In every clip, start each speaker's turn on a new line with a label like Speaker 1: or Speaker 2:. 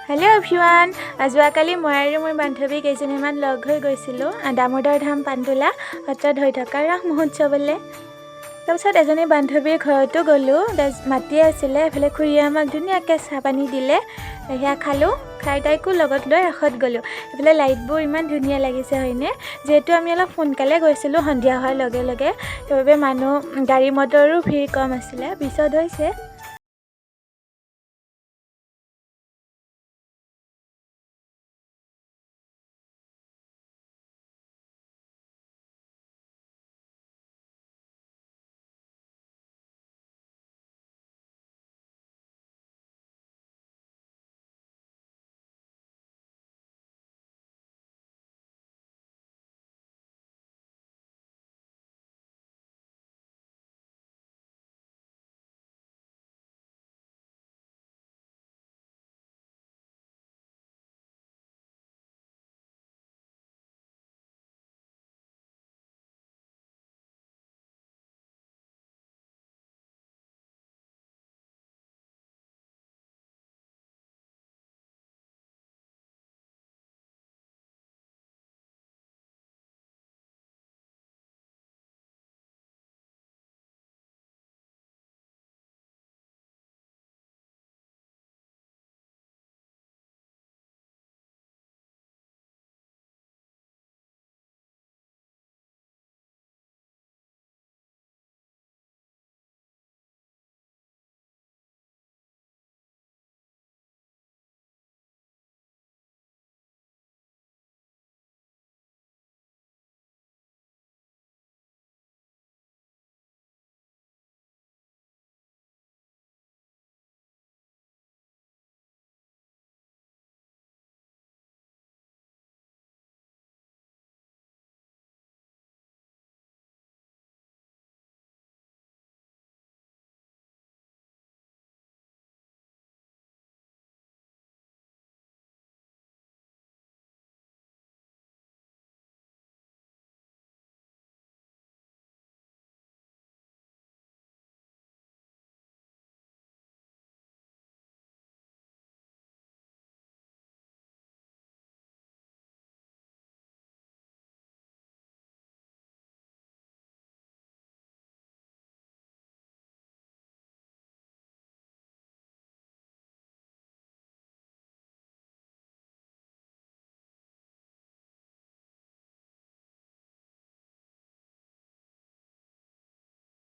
Speaker 1: Hello' everyone, যোৱাকালি মই আৰু মোৰ বান্ধৱী কেইজনীমান লগ হৈ গৈছিলোঁ দামোদৰ ধাম পানীতোলা সত্ৰত হৈ থকা ৰাস মহোৎসৱলৈ। তাৰপিছত এজনী বান্ধৱীৰ ঘৰতো গ'লোঁ, মাতিয়ে আছিলে। এফালে খুৰীয়ে আমাক ধুনীয়াকৈ চাহ পানী দিলে, সেয়া খালোঁ। খাই তাইকো লগত লৈ ৰাসত গ'লোঁ। এইফালে লাইটবোৰ ইমান ধুনীয়া লাগিছে হয়নে? যিহেতু আমি অলপ সোনকালে গৈছিলোঁ, সন্ধিয়া হোৱাৰ লগে লগে, সেইবাবে গাড়ী মটৰো ভিৰ কম আছিলে। পিছত হৈছে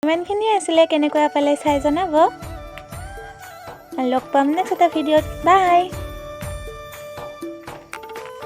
Speaker 1: ইমানখিনিয়ে আছিলে। কেনেকুৱা পালে চাই জনাব। লগ পাম নেক্সট এটা ভিডিঅ'ত। বাই।